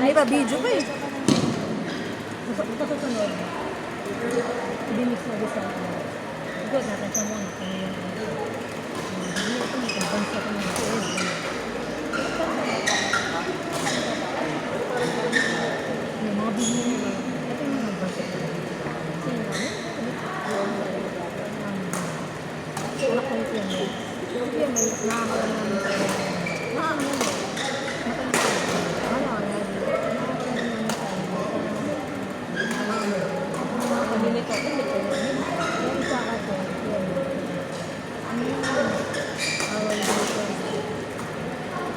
May pa-video pa eh. Masusunod. I-mix mo din sa good natin sa muna. Hindi ito may advance na ito mga ito. Yung mga bigyan nila. Ito yung mga advance ito. Kasi yung kami. Anak ko ito yan. Sige, may nakakaroon namin sa nakakaroon namin. Ito, yung isa kasi, yun. Ano yung awal dito?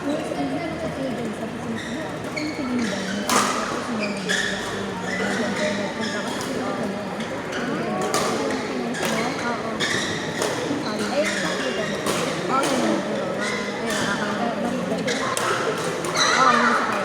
Yung isa na kasi dyan sa pisin ko. Ako yung tilindan. Tapos yung nagpunta ka sa pisin. Oo. Ay, sabi dyan. Oo, yun. Ayun, nakakalimutan. Oo, yun sa kayo.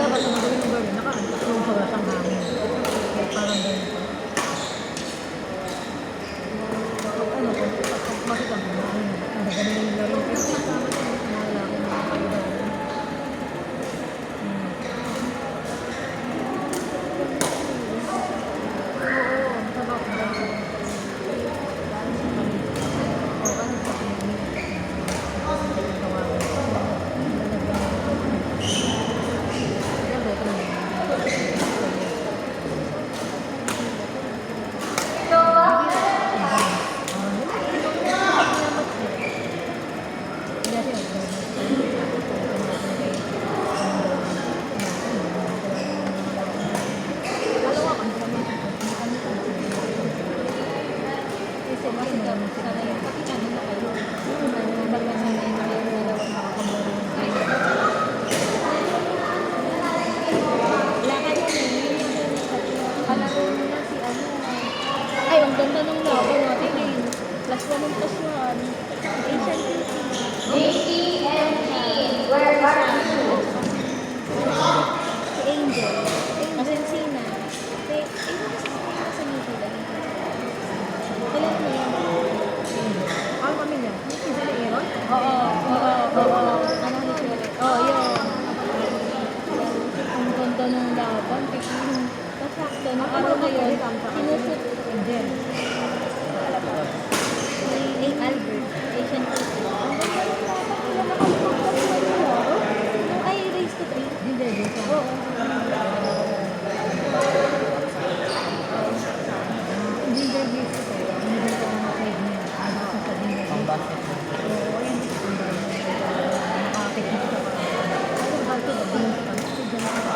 dapat ang gawin ng garden, nakaantak yung bawas ang hangin. Kaya parang ganito. Ano, kung makita mo na, ganun yung laro. Pero kasama sa mga lalaki na nakakaiba. Oo, sabak na. Ay, ang ganda ng logo natin eh. Plus one and plus one. Asian JC and Jean, where are you? si Angel. Angel Sina. Sa New Zealand. Kailan mo yan? Ano kami niya? Si Sina Aaron? Oo. Ano ni Sherry? Oo, yun. Ang ganda ng laban. Pasakto. Nung ano ngayon, sinusot Angel. Si Albert. Asian City. Nung ay race to 3? Hindi. Oo. Ginger beef ko tayo. Hindi ko na na-try niya. Ano sa ginger beef? Oo, yan. Nakakapit dito sa parang. Ang bakit na beans pa. Kasi dyan ako.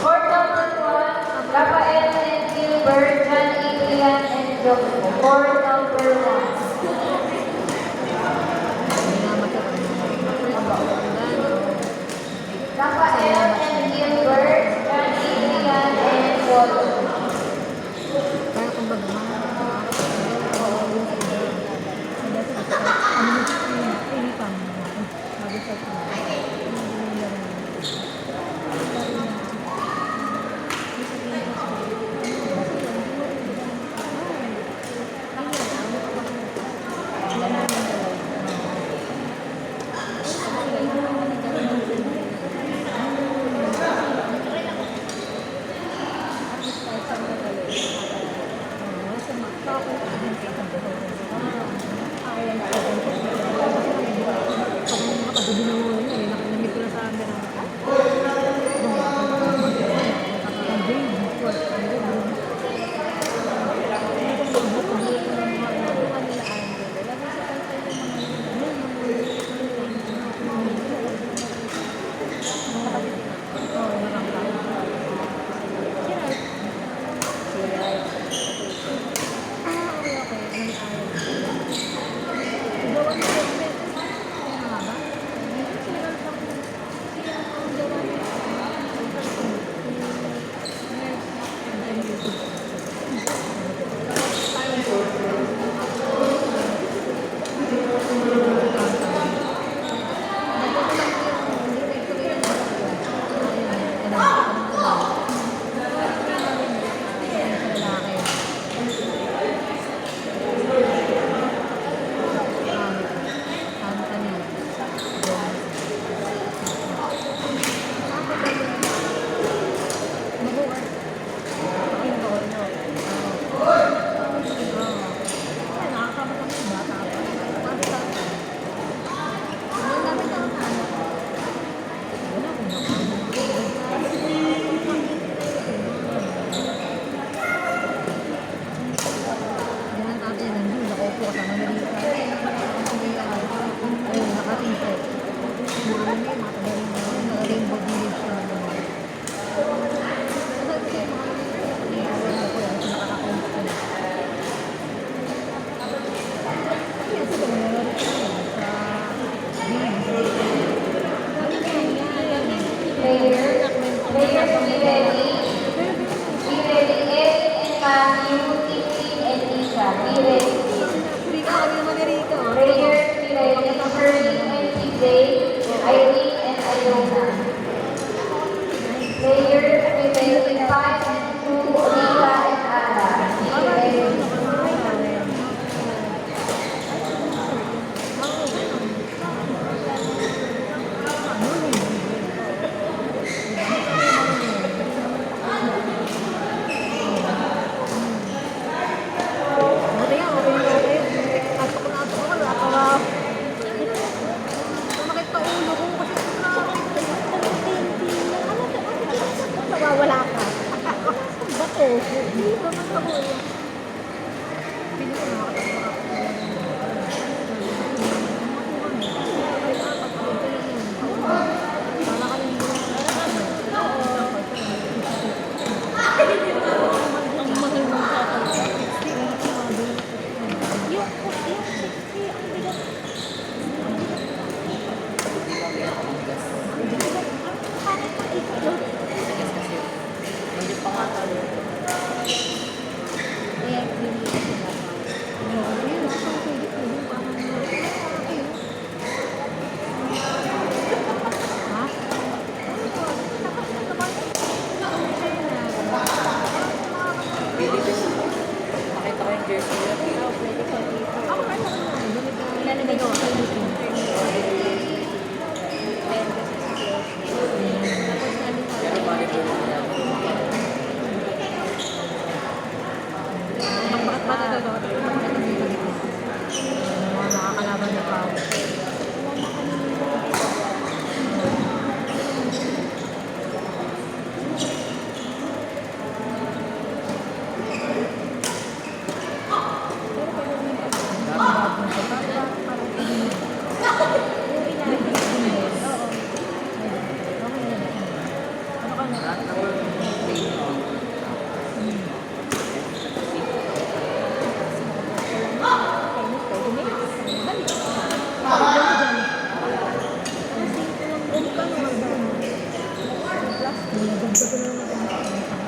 Court number 1, Rafael and Gilbert, John Adrian and Joko. Court number 1. Rafael and Gilbert, John Adrian and Joko. Kaya kumbaga, oo, yung sa iba. Sila sa ano yung pinipang bago sa Players, players be ready. Be ready. Eric and Matthew, Tiffany and Lisa. Be ready. Rika, kami naman ni Rika. Players be ready. Shirley and TJ, Irene and Iona. Players be ready. 5 and 2, Rika and Ana. Be ready. Wala ka. Bato. Hindi ba magkabulo? Pili ko na Nakita ko yung jersey niya. ilalagay ko kay Lucy. Pero balik ko niya. Nakakalaban na pa. Lahat ng Plastic.